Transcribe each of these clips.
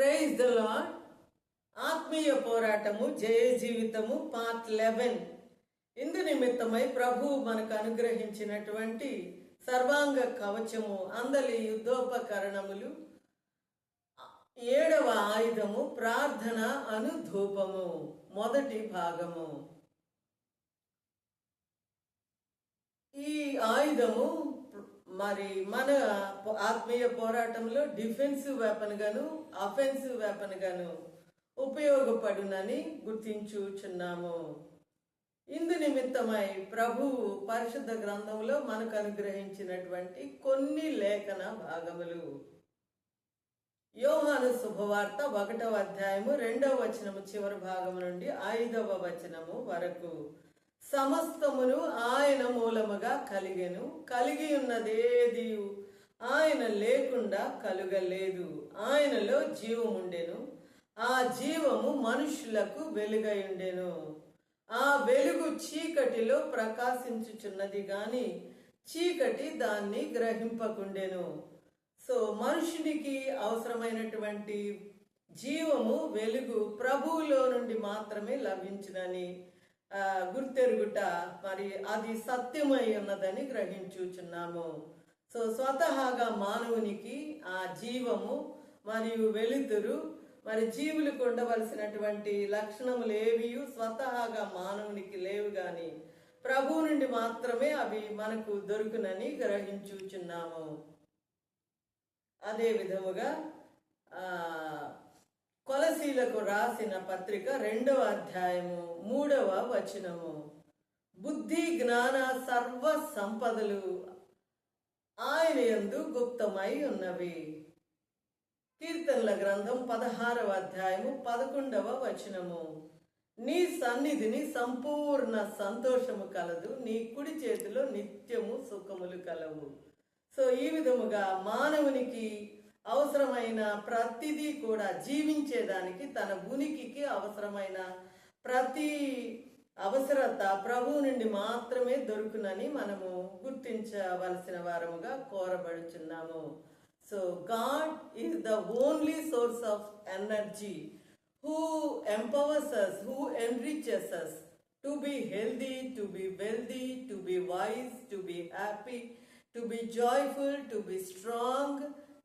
Praise the lord. ఆత్మీయ పోరాటము జయ జీవితము పార్ట్ 11. ఇందు నిమిత్తమై ప్రభువు మనకు అనుగ్రహించినటువంటి సర్వాంగ కవచము, అందలి యుద్ధోపకరణములు, 7వ ఆయుధము ప్రార్థన అను ధూపము, మొదటి భాగము. ఈ ఆయుధము మరి మన ఆత్మీయ పోరాటంలో డిఫెన్సివ్ వెపన్ గాను అఫెన్సివ్ వెపన్ గాను ఉపయోగపడునని గుర్తించుచున్నాము. ఇందు నిమిత్తమై ప్రభువు పరిశుద్ధ గ్రంథంలో మనకు అనుగ్రహించినటువంటి కొన్ని లేఖన భాగములు. యోహాను శుభవార్త 1వ అధ్యాయము 2వ వచనము చివరి భాగము నుండి 5వ వచనము వరకు. సమస్తమును ఆయన మూలముగా కలిగెను, కలిగి ఉన్నదేది ఆయన లేకుండా కలుగలేదు. ఆయనలో జీవముండెను, ఆ జీవము మనుషులకు వెలుగై ఉండెను. ఆ వెలుగు చీకటిలో ప్రకాశించుచున్నది గాని చీకటి దాన్ని గ్రహింపకుండెను. సో మనుషునికి అవసరమైనటువంటి జీవము, వెలుగు ప్రభువులో నుండి మాత్రమే లభించునని గుర్తెరుగుట, మరి అది సత్యమై ఉన్నదని గ్రహించుచున్నాము. సో స్వతహాగా మానవునికి ఆ జీవము మరియు వెలుతురు, మరి జీవులకు ఉండవలసినటువంటి లక్షణములు ఏవి స్వతహాగా మానవునికి లేవు గాని ప్రభువు నుండి మాత్రమే అవి మనకు దొరుకునని గ్రహించుచున్నాము. అదే విధముగా కొలసీలకు రాసిన పత్రిక 2వ అధ్యాయము 3వ వచనము, బుద్ధి జ్ఞాన సర్వ సంపదలు ఆయన యందు గుప్తమై ఉన్నవి. కీర్తనల గ్రంథం 16వ అధ్యాయము 11వ వచనము, నీ సన్నిధిని సంపూర్ణ సంతోషము కలదు, నీ కుడి చేతిలో నిత్యము సుఖములు కలవు. సో ఈ విధముగా మానవునికి అవసరమైన ప్రతిదీ కూడా జీవించేదానికి, తన ఉనికికి అవసరమైన ప్రతి అవసరత ప్రభువు నుండి మాత్రమే దొరుకునని మనము గుర్తించవలసిన వారముగా కోరబడుచున్నాము. So God is the only source of energy, who empowers us, who enriches us to be healthy, to be wealthy, to be wise, to be happy, to be joyful, to be strong,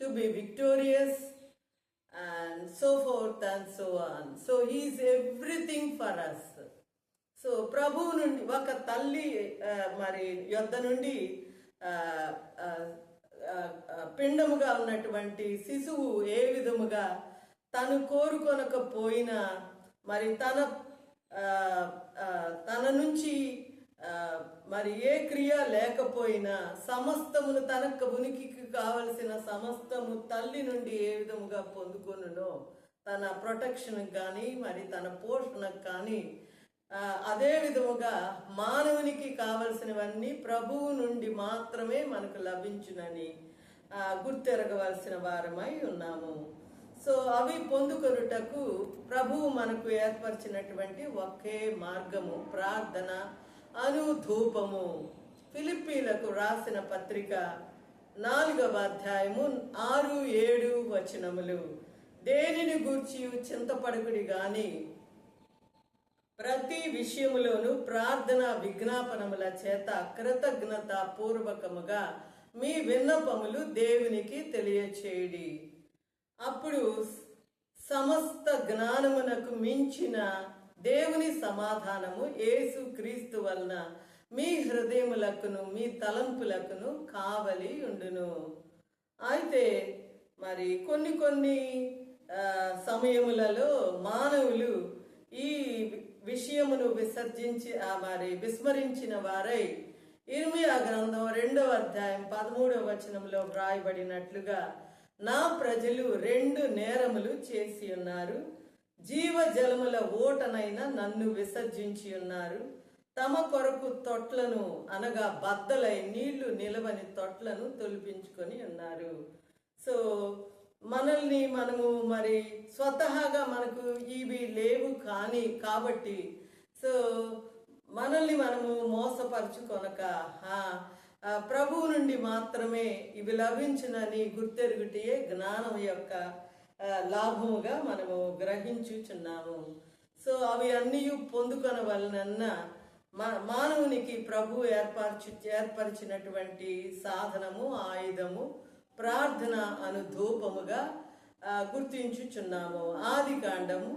to be victorious, and so forth and so on. So he is everything for us. So ప్రభువు నుండి ఒక తల్లి మరి యొద్ద నుండి పిండముగా ఉన్నటువంటి శిశువు ఏ విధముగా తను కోరుకొనకపోయినా, మరి తన నుంచి మరి ఏ క్రియ లేకపోయినా సమస్తమును, తనకు ఉనికికి కావలసిన సమస్తము తల్లి నుండి ఏ విధముగా పొందుకొనునో, తన ప్రొటెక్షన్ కానీ మరి తన పోషణకు కానీ, అదే విధముగా మానవునికి కావలసినవన్నీ ప్రభువు నుండి మాత్రమే మనకు లభించునని గుర్తెరగవలసిన వారమై ఉన్నాము. సో అవి పొందుకొనుటకు ప్రభువు మనకు ఏర్పరిచినటువంటి ఒకే మార్గము ప్రార్థన అను ధూపము. ఫిలిప్పీలకు రాసిన పత్రిక 4వ అధ్యాయము 6-7 వచనములు, దేనిని గూర్చి చింతపడకుడి గాని ప్రతి విషయములోను ప్రార్థన విజ్ఞాపనముల చేత కృతజ్ఞత పూర్వకముగా మీ విన్నపములు దేవునికి తెలియచేయుడి. అప్పుడు సమస్త జ్ఞానమునకు మించిన దేవుని సమాధానము యేసు క్రీస్తు వలన మీ హృదయములకును మీ తలంపులకును కావలి ఉండును. అయితే మరి కొన్ని సమయములలో మానవులు ఈ విషయమును విస్మరించిన వారై ఇర్మియా గ్రంథం 2వ అధ్యాయం 13వ వచనంలో వ్రాయబడినట్లుగా, నా ప్రజలు 2 నేరములు చేసి ఉన్నారు, జీవజలముల ఓటనైన నన్ను విసర్జించి ఉన్నారు, తమ కొరకు తొట్లను అనగా బద్దలై నీళ్లు నిలవని తొట్లను తొలిపించుకొని ఉన్నారు. సో మనల్ని మనము మరి స్వతహాగా మనకు ఇవి లేవు కాబట్టి సో మనల్ని మనము మోసపరుచుకొనక ప్రభువు నుండి మాత్రమే ఇవి లభించునని గుర్తెరుగుటే జ్ఞానం యొక్క లాభముగా మనము గ్రహించుచున్నాము. సో అవి అన్నీ పొందుకొనవలనన్న మానవునికి ప్రభు ఏర్పరిచినటువంటి సాధనము, ఆయుధము ప్రార్థన అను ధూపముగా గుర్తించుచున్నాము. ఆది కాండము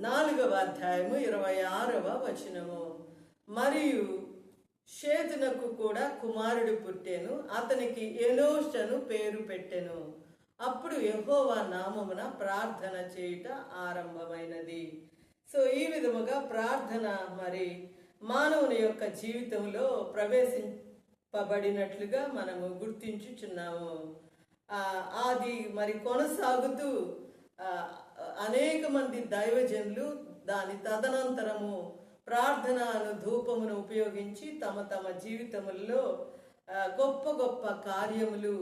4వ అధ్యాయము 26వ వచనము. మరియు షేతునకు కూడా కుమారుడు పుట్టెను, అతనికి ఎనోష్ అను పేరు పెట్టెను. అప్పుడు యెహోవా నామమున ప్రార్థన చేయుట ఆరంభమైనది. సో ఈ విధముగా ప్రార్థన మరి మానవుని యొక్క జీవితంలో ప్రవేశింపబడినట్లుగా మనము గుర్తించుచున్నాము. అది మరి కొనసాగుతూ అనేక మంది దైవజనులు దాని తదనంతరము ప్రార్థన అను ధూపమును ఉపయోగించి తమ తమ జీవితములలో గొప్ప గొప్ప కార్యములు,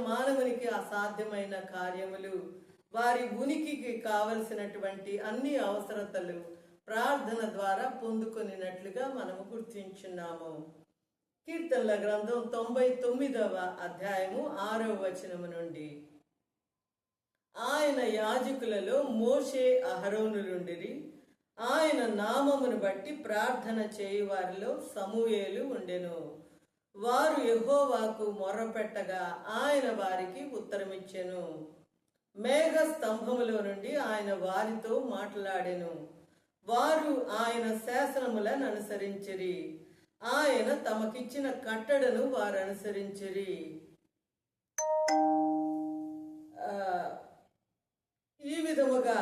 మానవునికి అసాధ్యమైన కార్యములు, వారి ఉనికికి కావలసినటువంటి అన్ని అవసరతలు ప్రార్థన ద్వారా పొందుకొనినట్లుగా మనము గుర్తించున్నాము. కీర్తనల గ్రంథం 99వ అధ్యాయము 6వ వచనము నుండి, ఆయన యాజకులలో మోషే అహరోనులుండిరి, ఆయన నామమును బట్టి ప్రార్థన చేయువారిలో సమూయేలు ఉండెను. వారు యెహోవాకు మొర్రపెట్టగా ఆయన వారికి ఉత్తరమిచ్చెను. మేఘ స్తంభములో నుండి ఆయన వారితో మాట్లాడెను. వారు ఆయన శాసనములను అనుసరించిరి, ఆయన తమకిచ్చిన కట్టడను వారు అనుసరించిరి. ఈ విధముగా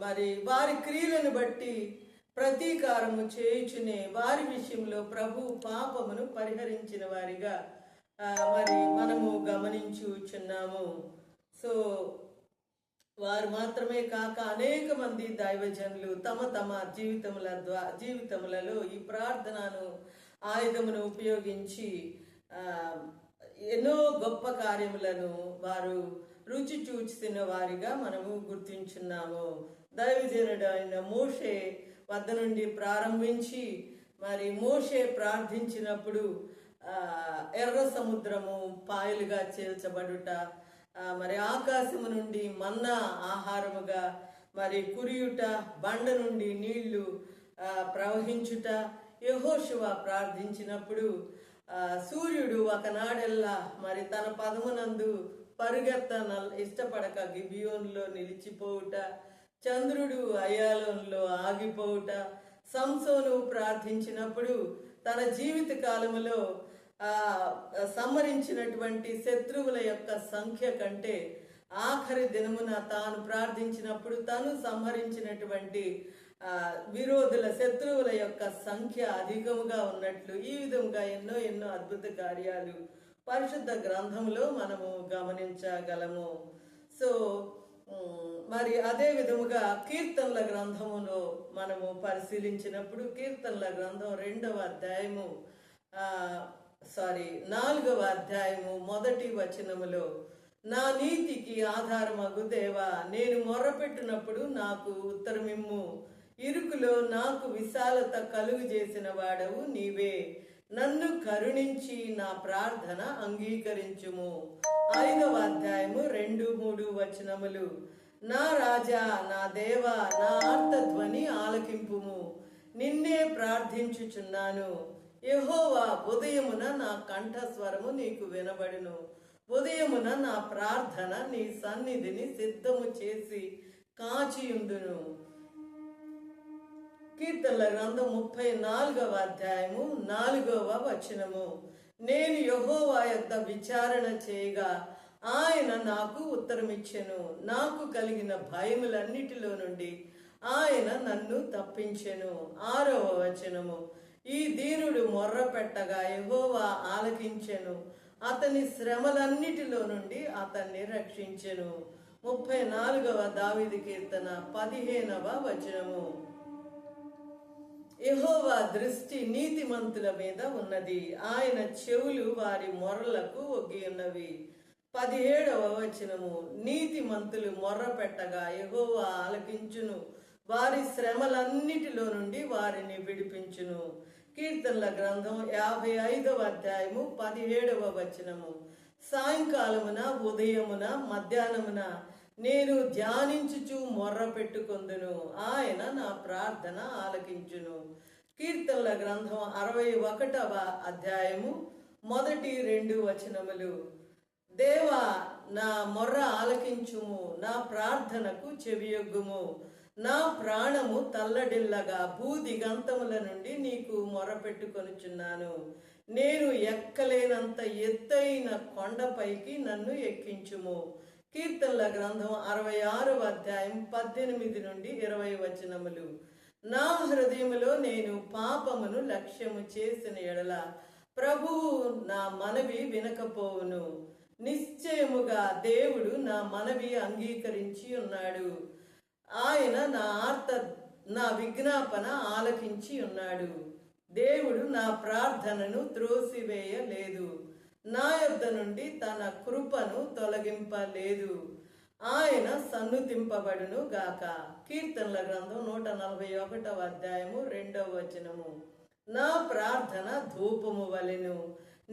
మరి వారి క్రియలను బట్టి ప్రతీకారము చేయుచునే వారి విషయంలో ప్రభు పాపమును పరిహరించిన వారిగా మరి మనము గమనించుచున్నాము. సో వారు మాత్రమే కాక అనేక మంది దైవజనులు తమ తమ జీవితములలో ఈ ప్రార్థనను ఆయుధమును ఉపయోగించి ఎన్నో గొప్ప కార్యములను వారు రుచి చూచిన వారిగా మనము గుర్తించున్నాము. దైవజనుడు అయిన మోషే వద్ద నుండి ప్రారంభించి మరి మోషే ప్రార్థించినప్పుడు ఎర్ర సముద్రము పాయలుగా చేల్చబడుట, మరి ఆకాశము నుండి మన్నా ఆహారముగా మరి కురియుట, బండ నుండి నీళ్లు ప్రవహించుట, యెహోషువ ప్రార్థించినప్పుడు సూర్యుడు ఒకనాడెల్లా మరి తన పదమునందు ఇష్టపడక గిబియోనులో నిలిచిపోవుట, చంద్రుడు అయాలోన్లో ఆగిపోవుట, సంసోను ప్రార్థించినప్పుడు తన జీవిత కాలములో సంహరించినటువంటి శత్రువుల యొక్క సంఖ్య కంటే ఆఖరి దినమున తాను ప్రార్థించినప్పుడు తను సంహరించినటువంటి విరోధుల శత్రువుల యొక్క సంఖ్య అధికముగా ఉన్నట్లు ఈ విధంగా ఎన్నో ఎన్నో అద్భుత కార్యాలు పరిశుద్ధ గ్రంథంలో మనము గమనించగలము. సో మరి అదే విధముగా కీర్తనల గ్రంథములో మనము పరిశీలించినప్పుడు కీర్తనల గ్రంథం 2వ అధ్యాయము 4వ అధ్యాయము 1వ వచనములో, నా నీతికి ఆధారమగు దేవా, నేను మొర్రపెట్టినప్పుడు నాకు ఉత్తరమిమ్ము, ఇరుకులో నాకు విశాలత కలుగు చేసిన వాడవు నీవే, నన్ను కరుణించి నా ప్రార్థన అంగీకరించుము. 5వ అధ్యాయము 2-3 వచనములు, నా రాజా, నా దేవా, నా ఆర్తధ్వని ఆలకింపుము, నిన్నే ప్రార్థించుచున్నాను. యెహోవా, ఉదయమున నా కంఠస్వరము నీకు వినబడును, ఉదయమున నా ప్రార్థన నీ సన్నిధిని సిద్ధము చేసి కాచియుండును. కీర్తనల గ్రంథం 34వ అధ్యాయము 4వ వచనము, నేను యెహోవా యొద్ద విచారణ చేయగా ఆయన నాకు ఉత్తరమిచ్చెను, నాకు కలిగిన భయములన్నిటిలో నుండి ఆయన నన్ను తప్పించెను. 6వ వచనము, ఈ దీనుడు మొర్ర పెట్టగా యెహోవా ఆలకించెను, అతని శ్రమలన్నిటిలో నుండి అతన్ని రక్షించెను. 34వ దావీదు కీర్తన 15వ వచనము, యెహోవా దృష్టి నీతిమంతుల మీద ఉన్నది, ఆయన చెవులు వారి మొర్రలకు ఒగ్గి ఉన్నవి. 17వ వచనము, నీతిమంతులు మొర్ర పెట్టగా యెహోవా ఆలకించును, వారి శ్రమలన్నిటిలో నుండి వారిని విడిపించును. కీర్తనల గ్రంథం 55వ అధ్యాయము 17వ వచనము, సాయంకాలమున ఉదయమున మధ్యాహ్నమున నేను ధ్యానించుచు మొర్ర పెట్టుకొందును. ఆయన నా ప్రార్థన ఆలకించును. కీర్తనల గ్రంథం 61వ అధ్యాయము 1-2 వచనములు. దేవా, నా మొర్ర ఆలకించుము, నా ప్రార్థనకు చెవియొగ్గుము. నా ప్రాణము తల్లడిల్లగా భూదిగంతముల నుండి నీకు మొరపెట్టుకొనుచున్నాను. నేను ఎక్కలేనంత ఎత్తైన కొండపైకి నన్ను ఎక్కించుము. కీర్తనల గ్రంథం 66వ అధ్యాయం 18-20 వచనములు. నా హృదయములో నేను పాపమును లక్ష్యము చేసిన ఎడల ప్రభువు నా మనవి వినకపోవును. నిశ్చయముగా దేవుడు నా మనవి అంగీకరించి ఉన్నాడు. ఆయన నా విజ్ఞాపన ఆలకించి ఉన్నాడు. దేవుడు నా ప్రార్థనను త్రోసివేయలేదు. నా యొద్ద నుండి తన కృపను తొలగింపలేదు. ఆయన సన్నుతింపబడును గాక. కీర్తనల గ్రంథం 141వ అధ్యాయము 2వ వచనము. నా ప్రార్థన ధూపము వలెను,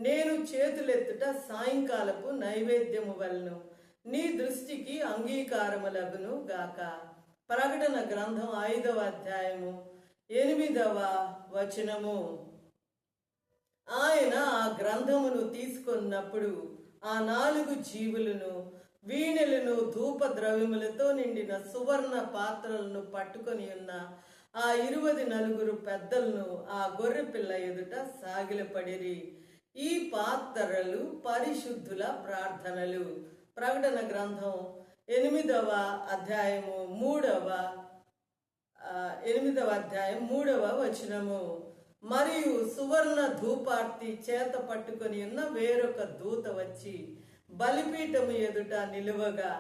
నేను చేతులెత్తుట సాయంకాలపు నైవేద్యము వలెను. నీ దృష్టికి అంగీకారములగును గాక. ప్రకటన గ్రంథం 5వ అధ్యాయము 8వ వచనము. ఆయన ఆ గ్రంథమును తీసుకున్నప్పుడు ఆ 4 జీవులను వీణెలను ధూప ద్రవ్యములతో నిండిన సువర్ణ పాత్రలను పట్టుకొని ఉన్న ఆ 24 పెద్దలను ఆ గొర్రె పిల్ల ఎదుట సాగిలపడిరి. ఈ పాత్రలు పరిశుద్ధుల ప్రార్థనలు. ప్రకటన గ్రంథం 8వ అధ్యాయము 3వ వచనము. మరియు సువర్ణ ధూపార్తి చేత పట్టుకొని ఉన్న వేరొక దూత వచ్చి బలిపీఠము ఎదుట నిలువగా,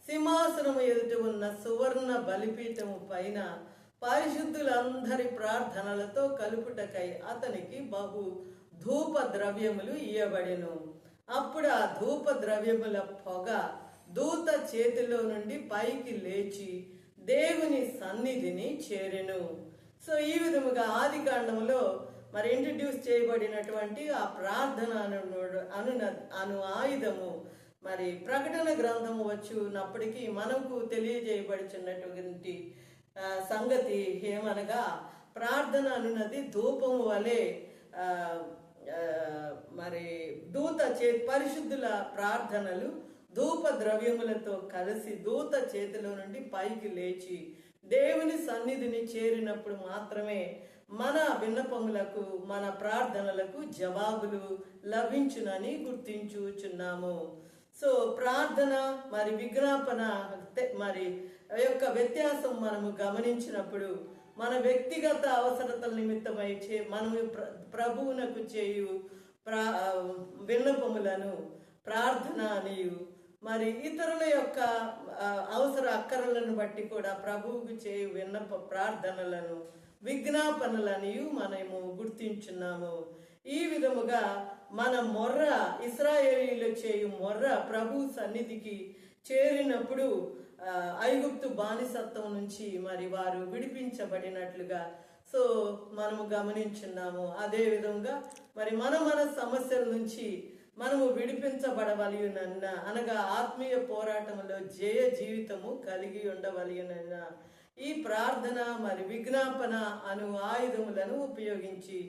సింహాసనము ఎదుట ఉన్న సువర్ణ బలిపీఠము పైన పరిశుద్ధులందరి ప్రార్థనలతో కలుపుటకై అతనికి బహు ధూప ద్రవ్యములు ఇయ్యబడెను. అప్పుడు ఆ ధూప ద్రవ్యముల పొగ దూత చేతిలో నుండి పైకి లేచి దేవుని సన్నిధిని చేరెను. సో ఈ విధముగా ఆది కాండములో మరి ఇంట్రడ్యూస్ చేయబడినటువంటి ఆ ప్రార్థన అను ఆయుధము మరి ప్రకటన గ్రంథము వచ్చినప్పటికీ మనకు తెలియజేయబడుచున్నటువంటి సంగతి ఏమనగా, ప్రార్థన అనున్నది ధూపము వలె మరి దూత పరిశుద్ధుల ప్రార్థనలు ధూప ద్రవ్యములతో కలిసి దూత చేతిలో నుండి పైకి లేచి దేవుని సన్నిధిని చేరినప్పుడు మాత్రమే మన విన్నపములకు, మన ప్రార్థనలకు జవాబులు లభించునని గుర్తించుచున్నాము. సో ప్రార్థన మరి విజ్ఞాపన మరి యొక్క వ్యత్యాసం మనము గమనించినప్పుడు, మన వ్యక్తిగత అవసరతల నిమిత్తమై మనము ప్రభువునకు చేయు విన్నపములను ప్రార్థన అనియు, మరి ఇతరుల యొక్క అవసర అక్కరలను బట్టి కూడా ప్రభువుకు చేయు విన్నప ప్రార్థనలను విజ్ఞాపనలనియు మనము గుర్తించున్నాము. ఈ విధముగా మన మొర్ర, ఇశ్రాయేలీయులు చేయు మొర్ర ప్రభు సన్నిధికి చేరినప్పుడు ఐగుప్తు బానిసత్వం నుంచి మరి వారు విడిపించబడినట్లుగా సో మనము గమనించున్నాము. అదే విధంగా మరి మన సమస్యల నుంచి మనము విడిపించబడవలయునన్న, అనగా ఆత్మీయ పోరాటంలో జయ జీవితము కలిగి ఉండవలయునన్న ఈ ప్రార్థన మరి విజ్ఞాపన అను ఆయుధములను ఉపయోగించి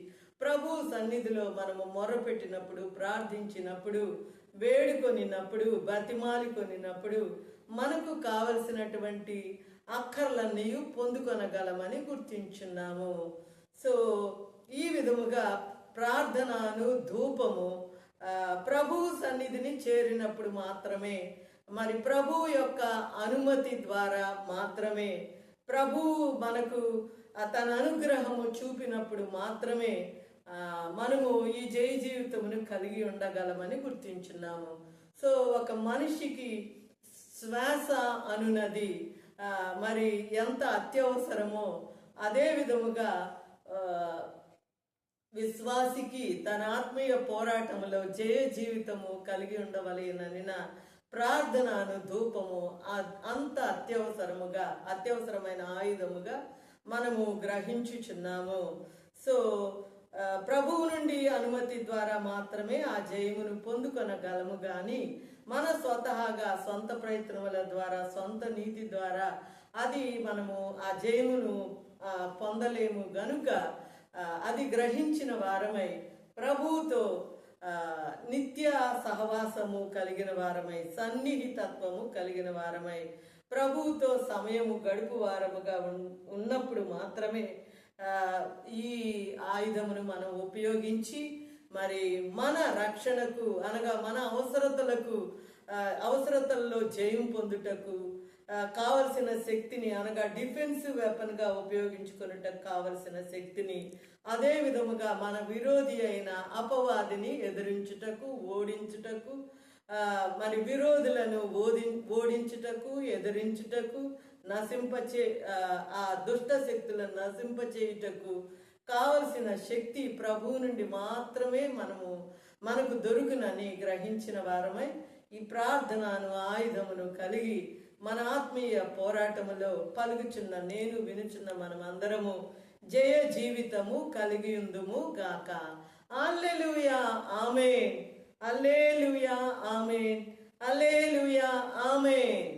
ప్రభు సన్నిధిలో మనము మొరపెట్టినప్పుడు, ప్రార్థించినప్పుడు, వేడుకొనినప్పుడు, బతిమాలికొనినప్పుడు మనకు కావలసినటువంటి అక్కర్లన్నీ పొందుకొనగలమని గుర్తించున్నాము. సో ఈ విధముగా ప్రార్థనను ధూపము ప్రభు సన్నిధిని చేరినప్పుడు మాత్రమే, మరి ప్రభు యొక్క అనుమతి ద్వారా మాత్రమే, ప్రభు మనకు తన అనుగ్రహము చూపినప్పుడు మాత్రమే మనము ఈ జయ జీవితమును కలిగి ఉండగలమని గుర్తించున్నాము. సో ఒక మనిషికి శ్వాస అనున్నది మరి ఎంత అత్యవసరమో, అదే విధముగా విశ్వాసికి తన ఆత్మీయ పోరాటంలో జయ జీవితము కలిగి ఉండవలెననిన ప్రార్థనను ధూపము అంత అత్యవసరమైన ఆయుధముగా మనము గ్రహించుచున్నాము. సో ప్రభువు నుండి అనుమతి ద్వారా మాత్రమే ఆ జయమును పొందుకొనగలము గాని మన స్వతహాగా సొంత ప్రయత్నముల ద్వారా, సొంత నీతి ద్వారా అది మనము ఆ జయమును పొందలేము గనుక అది గ్రహించిన వారమై ప్రభువుతో నిత్య సహవాసము కలిగిన వారమై, సన్నిహితత్వము కలిగిన వారమై, ప్రభువుతో సమయము గడుపు వారముగా ఉన్నప్పుడు మాత్రమే ఈ ఆయుధమును మనం ఉపయోగించి మరి మన రక్షణకు అనగా మన అవసరతల్లో జయం పొందుటకు కావలసిన శక్తిని అనగా డిఫెన్సివ్ వెపన్గా ఉపయోగించుకున్నటకు కావలసిన శక్తిని, అదే విధముగా మన విరోధి అయిన అపవాదిని ఎదిరించుటకు, ఓడించుటకు, మరి విరోధులను ఓడించుటకు, ఎదిరించుటకు, ఆ దుష్ట శక్తులను నశింపచేయుటకు కావలసిన శక్తి ప్రభువు నుండి మాత్రమే మనకు దొరుకునని గ్రహించిన వారమై ఈ ప్రార్థనను ఆయుధమును కలిగి మన ఆత్మీయ పోరాటములో పలుకుచున్న నేను వినుచున్న మనమందరము జయ జీవితము కలిగి ఉందుము గాక. హల్లెలూయా ఆమేన్, హల్లెలూయా ఆమేన్, హల్లెలూయా ఆమేన్.